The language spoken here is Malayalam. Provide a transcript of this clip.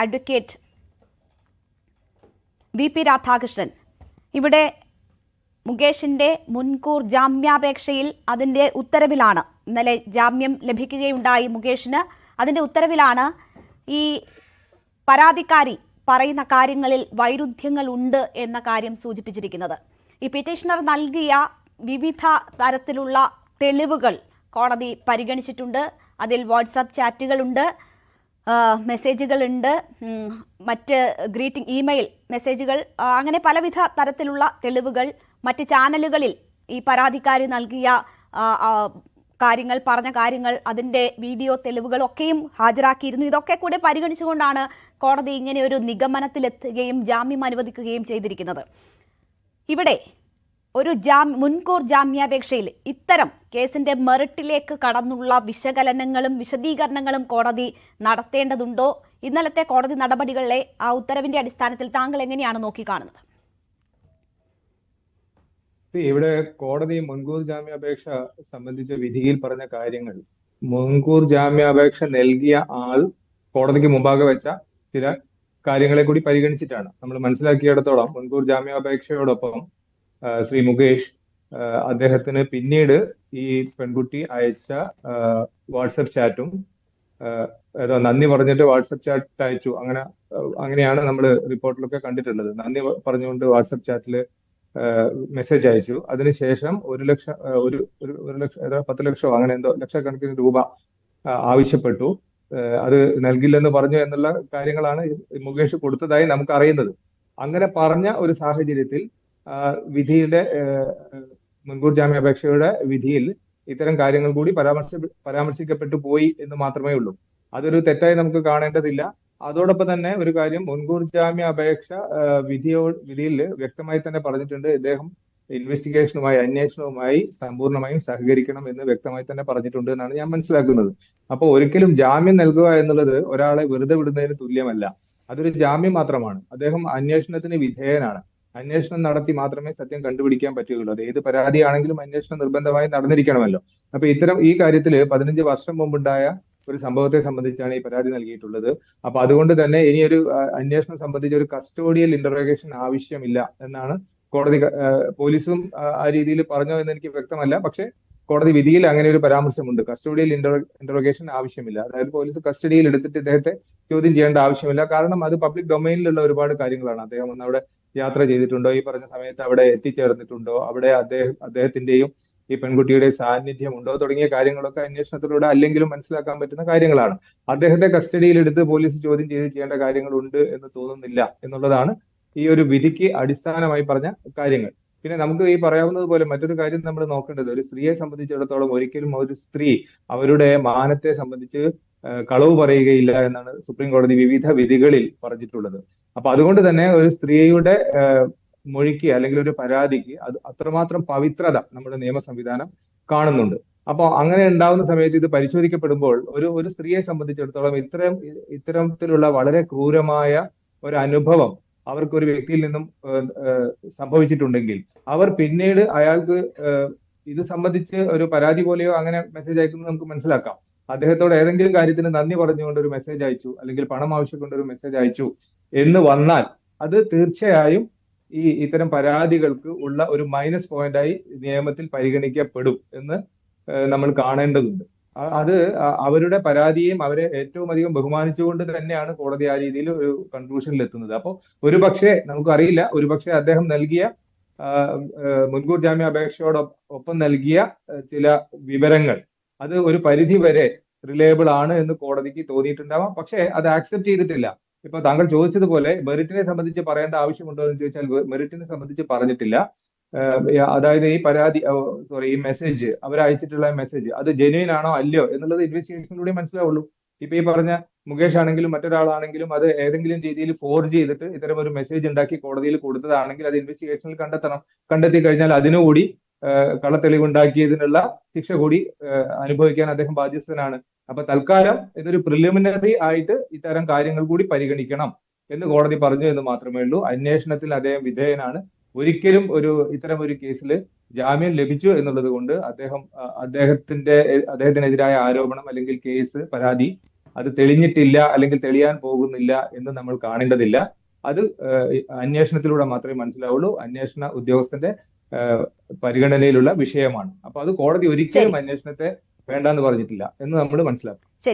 Advocate VP. രാധാകൃഷ്ണൻ, ഇവിടെ മുകേഷിന്റെ മുൻകൂർ ജാമ്യാപേക്ഷയിൽ അതിന്റെ ഉത്തരവിലാണ്, ഇന്നലെ ജാമ്യം ലഭിക്കുകയുണ്ടായി മുകേഷിന്, അതിന്റെ ഉത്തരവിലാണ് ഈ പരാതിക്കാരി പറയുന്ന കാര്യങ്ങളിൽ വൈരുദ്ധ്യങ്ങൾ ഉണ്ട് എന്ന കാര്യം സൂചിപ്പിച്ചിരിക്കുന്നത്. ഈ പിറ്റീഷണർ നൽകിയ വിവിധ തരത്തിലുള്ള തെളിവുകൾ കോടതി പരിഗണിച്ചിട്ടുണ്ട്. അതിൽ വാട്സാപ്പ് ചാറ്റുകളുണ്ട്, മെസ്സേജുകളുണ്ട്, മറ്റ് ഗ്രീറ്റിംഗ് ഇമെയിൽ മെസ്സേജുകൾ, അങ്ങനെ പലവിധ തരത്തിലുള്ള തെളിവുകൾ, മറ്റ് ചാനലുകളിൽ ഈ പരാതിക്കാരി നൽകിയ കാര്യങ്ങൾ, പറഞ്ഞ കാര്യങ്ങൾ, അതിൻ്റെ വീഡിയോ തെളിവുകളൊക്കെയും ഹാജരാക്കിയിരുന്നു. ഇതൊക്കെ കൂടെ പരിഗണിച്ചുകൊണ്ടാണ് കോടതി ഇങ്ങനെ ഒരു നിഗമനത്തിലെത്തുകയും ജാമ്യം അനുവദിക്കുകയും ചെയ്തിരിക്കുന്നത്. ഇവിടെ ഒരു മുൻകൂർ ജാമ്യാപേക്ഷയിൽ ഇത്തരം കേസിന്റെ മെറിറ്റിലേക്ക് കടന്നുള്ള വിശകലനങ്ങളും വിശദീകരണങ്ങളും കോടതി നടത്തേണ്ടതുണ്ടോ? ഇന്നലത്തെ കോടതി നടപടികളെ ആ ഉത്തരവിന്റെ അടിസ്ഥാനത്തിൽ താങ്കൾ എങ്ങനെയാണ് നോക്കിക്കാണുന്നത്? ഇവിടെ കോടതി മുൻകൂർ ജാമ്യാപേക്ഷ സംബന്ധിച്ച വിധിയിൽ പറഞ്ഞ കാര്യങ്ങൾ, മുൻകൂർ ജാമ്യാപേക്ഷ നൽകിയ ആൾ കോടതിക്ക് മുമ്പാകെ വെച്ച ചില കാര്യങ്ങളെ കൂടി പരിഗണിച്ചിട്ടാണ്. നമ്മൾ മനസ്സിലാക്കിയിടത്തോളം മുൻകൂർ ജാമ്യാപേക്ഷയോടൊപ്പം ശ്രീ മുകേഷ് അദ്ദേഹത്തിന് പിന്നീട് ഈ പെൺകുട്ടി അയച്ച വാട്സപ്പ് ചാറ്റും, ഏതോ നന്ദി പറഞ്ഞിട്ട് വാട്സപ്പ് ചാറ്റ് അയച്ചു, അങ്ങനെയാണ് നമ്മൾ റിപ്പോർട്ടിലൊക്കെ കണ്ടിട്ടുള്ളത്. നന്ദി പറഞ്ഞുകൊണ്ട് വാട്സപ്പ് ചാറ്റിൽ മെസ്സേജ് അയച്ചു. അതിനുശേഷം 1 ലക്ഷം 10 ലക്ഷമോ അങ്ങനെ എന്തോ ലക്ഷക്കണക്കിന് രൂപ ആവശ്യപ്പെട്ടു. അത് നൽകില്ലെന്ന് പറഞ്ഞു എന്നുള്ള കാര്യങ്ങളാണ് മുകേഷ് കൊടുത്തതായി നമുക്ക് അറിയുന്നത്. അങ്ങനെ പറഞ്ഞ ഒരു സാഹചര്യത്തിൽ വിധിയുടെ മുൻകൂർ ജാമ്യാപേക്ഷയുടെ വിധിയിൽ ഇത്തരം കാര്യങ്ങൾ കൂടി പരാമർശിക്കപ്പെട്ടു പോയി എന്ന് മാത്രമേ ഉള്ളൂ. അതൊരു തെറ്റായി നമുക്ക് കാണേണ്ടതില്ല. അതോടൊപ്പം തന്നെ ഒരു കാര്യം, മുൻകൂർ ജാമ്യാപേക്ഷ വിധിയിൽ വ്യക്തമായി തന്നെ പറഞ്ഞിട്ടുണ്ട്, ഇദ്ദേഹം ഇൻവെസ്റ്റിഗേഷനുമായി, അന്വേഷണവുമായി സമ്പൂർണ്ണമായും സഹകരിക്കണം എന്ന് വ്യക്തമായി തന്നെ പറഞ്ഞിട്ടുണ്ട് എന്നാണ് ഞാൻ മനസ്സിലാക്കുന്നത്. അപ്പോൾ ഒരിക്കലും ജാമ്യം നൽകുക എന്നുള്ളത് ഒരാളെ വെറുതെ വിടുന്നതിന് തുല്യമല്ല. അതൊരു ജാമ്യം മാത്രമാണ്. അദ്ദേഹം അന്വേഷണത്തിന് വിധേയനാണ്. അന്വേഷണം നടത്തി മാത്രമേ സത്യം കണ്ടുപിടിക്കാൻ പറ്റുകയുള്ളൂ. അത് ഏത് പരാതിയാണെങ്കിലും അന്വേഷണം നിർബന്ധമായി നടന്നിരിക്കണമല്ലോ. അപ്പൊ ഈ കാര്യത്തിൽ 15 വർഷം മുമ്പുണ്ടായ ഒരു സംഭവത്തെ സംബന്ധിച്ചാണ് ഈ പരാതി നൽകിയിട്ടുള്ളത്. അപ്പൊ അതുകൊണ്ട് തന്നെ ഇനിയൊരു അന്വേഷണം സംബന്ധിച്ച് ഒരു കസ്റ്റോഡിയൽ ഇന്ററോഗേഷൻ ആവശ്യമില്ല എന്നാണ് കോടതി. പോലീസും ആ രീതിയിൽ പറഞ്ഞോ എന്ന് എനിക്ക് വ്യക്തമല്ല. പക്ഷെ കോടതി വിധിയിൽ അങ്ങനെ ഒരു പരാമർശമുണ്ട്, കസ്റ്റോഡിയൽ ഇന്ററോഗേഷൻ ആവശ്യമില്ല. അതായത് പോലീസ് കസ്റ്റഡിയിൽ എടുത്തിട്ട് ഇദ്ദേഹത്തെ ചോദ്യം ചെയ്യേണ്ട ആവശ്യമില്ല. കാരണം അത് പബ്ലിക് ഡൊമൈനിലുള്ള ഒരുപാട് കാര്യങ്ങളാണ്. അദ്ദേഹം ഒന്ന് അവിടെ യാത്ര ചെയ്തിട്ടുണ്ടോ, ഈ പറഞ്ഞ സമയത്ത് അവിടെ എത്തിച്ചേർന്നിട്ടുണ്ടോ, അവിടെ അദ്ദേഹത്തിന്റെയും ഈ പെൺകുട്ടിയുടെ സാന്നിധ്യമുണ്ടോ തുടങ്ങിയ കാര്യങ്ങളൊക്കെ അന്വേഷണത്തിലൂടെ അല്ലെങ്കിലും മനസ്സിലാക്കാൻ പറ്റുന്ന കാര്യങ്ങളാണ്. അദ്ദേഹത്തെ കസ്റ്റഡിയിലെടുത്ത് പോലീസ് ചോദ്യം ചെയ്യേണ്ട കാര്യങ്ങളുണ്ട് എന്ന് തോന്നുന്നില്ല എന്നുള്ളതാണ് ഈ ഒരു വിധിക്ക് അടിസ്ഥാനമായി പറഞ്ഞ കാര്യങ്ങൾ. പിന്നെ നമുക്ക് ഈ പറയാവുന്നത് പോലെ മറ്റൊരു കാര്യം നമ്മൾ നോക്കേണ്ടത്, ഒരു സ്ത്രീയെ സംബന്ധിച്ചിടത്തോളം ഒരിക്കലും ഒരു സ്ത്രീ അവരുടെ മാനത്തെ സംബന്ധിച്ച് കളവ് പറയുകയില്ല എന്നാണ് സുപ്രീം കോടതി വിവിധ വിധികളിൽ പറഞ്ഞിട്ടുള്ളത്. അപ്പൊ അതുകൊണ്ട് തന്നെ ഒരു സ്ത്രീയുടെ മൊഴിക്ക് അല്ലെങ്കിൽ ഒരു പരാതിക്ക് അത് അത്രമാത്രം പവിത്രത നമ്മുടെ നിയമ സംവിധാനം കാണുന്നുണ്ട്. അപ്പോൾ അങ്ങനെ ഉണ്ടാവുന്ന സമയത്ത് ഇത് പരിശോധിക്കപ്പെടുമ്പോൾ ഒരു സ്ത്രീയെ സംബന്ധിച്ചിടത്തോളം ഇത്തരത്തിലുള്ള വളരെ ക്രൂരമായ ഒരു അനുഭവം അവർക്കൊരു വ്യക്തിയിൽ നിന്നും സംഭവിച്ചിട്ടുണ്ടെങ്കിൽ അവർ പിന്നീട് അയാൾക്ക് ഇത് സംബന്ധിച്ച് ഒരു പരാതി പോലെയോ അങ്ങനെ മെസ്സേജ് അയക്കുന്നത് നമുക്ക് മനസ്സിലാക്കാം. അദ്ദേഹത്തോട് ഏതെങ്കിലും കാര്യത്തിന് നന്ദി പറഞ്ഞുകൊണ്ട് ഒരു മെസ്സേജ് അയച്ചു, അല്ലെങ്കിൽ പണം ആവശ്യപ്പെട്ട് ഒരു മെസ്സേജ് അയച്ചു എന്ന് വന്നാൽ അത് തീർച്ചയായും ഇത്തരം പരാതികൾക്ക് ഉള്ള ഒരു മൈനസ് പോയിന്റായി നിയമത്തിൽ പരിഗണിക്കപ്പെടും എന്ന് നമ്മൾ കാണേണ്ടതുണ്ട്. അത് അവരുടെ പരാതിയെയും അവരെ ഏറ്റവും അധികം ബഹുമാനിച്ചുകൊണ്ട് തന്നെയാണ് കോടതി ആ രീതിയിൽ ഒരു കൺക്ലൂഷനിൽ എത്തുന്നത്. അപ്പോൾ ഒരുപക്ഷെ നമുക്കറിയില്ല, ഒരുപക്ഷെ അദ്ദേഹം നൽകിയ മുൻകൂർ ജാമ്യാപേക്ഷയോടൊപ്പം നൽകിയ ചില വിവരങ്ങൾ അത് ഒരു പരിധി വരെ റിലയബിൾ ആണ് എന്ന് കോടതിക്ക് തോന്നിയിട്ടുണ്ടാവാം. പക്ഷേ അത് ആക്സെപ്റ്റ് ചെയ്തിട്ടില്ല. ഇപ്പൊ താങ്കൾ ചോദിച്ചതുപോലെ മെറിറ്റിനെ സംബന്ധിച്ച് പറയേണ്ട ആവശ്യമുണ്ടോ എന്ന് ചോദിച്ചാൽ മെറിറ്റിനെ സംബന്ധിച്ച് പറഞ്ഞിട്ടില്ല. അതായത് ഈ മെസ്സേജ് അവരയച്ചിട്ടുള്ള മെസ്സേജ് അത് ജെന്യുവൻ ആണോ അല്ലയോ എന്നുള്ളത് ഇൻവെസ്റ്റിഗേഷനിലൂടെ മനസ്സിലാവുള്ളൂ. ഇപ്പൊ ഈ പറഞ്ഞ മുകേഷ് ആണെങ്കിലും മറ്റൊരാളാണെങ്കിലും അത് ഏതെങ്കിലും രീതിയിൽ ഫോർജ് ചെയ്തിട്ട് ഇത്തരം ഒരു മെസ്സേജ് ഉണ്ടാക്കി കോടതിയിൽ കൊടുത്തതാണെങ്കിൽ അത് ഇൻവെസ്റ്റിഗേഷനിൽ കണ്ടെത്തണം. കണ്ടെത്തി കഴിഞ്ഞാൽ അതിനുകൂടി കള്ളത്തെളിവുണ്ടാക്കിയതിനുള്ള ശിക്ഷ കൂടി അനുഭവിക്കാൻ അദ്ദേഹം ബാധ്യസ്ഥനാണ്. അപ്പൊ തൽക്കാലം ഇതൊരു പ്രിലിമിനറി ആയിട്ട് ഇത്തരം കാര്യങ്ങൾ കൂടി പരിഗണിക്കണം എന്ന് കോടതി പറഞ്ഞു എന്ന് മാത്രമേ ഉള്ളൂ. അന്വേഷണത്തിൽ അദ്ദേഹം വിധേയനാണ്. ഒരിക്കലും ഇത്തരം ഒരു കേസിൽ ജാമ്യം ലഭിച്ചു എന്നുള്ളത് കൊണ്ട് അദ്ദേഹത്തിനെതിരായ ആരോപണം അല്ലെങ്കിൽ കേസ് പരാതി അത് തെളിഞ്ഞിട്ടില്ല അല്ലെങ്കിൽ തെളിയാൻ പോകുന്നില്ല എന്ന് നമ്മൾ കാണേണ്ടതില്ല. അത് അന്വേഷണത്തിലൂടെ മാത്രമേ മനസ്സിലാവുള്ളൂ. അന്വേഷണ ഉദ്യോഗസ്ഥന്റെ പരിഗണനയിലുള്ള വിഷയമാണ്. അപ്പൊ അത് കോടതി ഒരിക്കലും ശരി അന്വേഷണത്തെ വേണ്ടാന്ന് പറഞ്ഞിട്ടില്ല എന്ന് നമ്മൾ മനസ്സിലാക്കും. ശരി.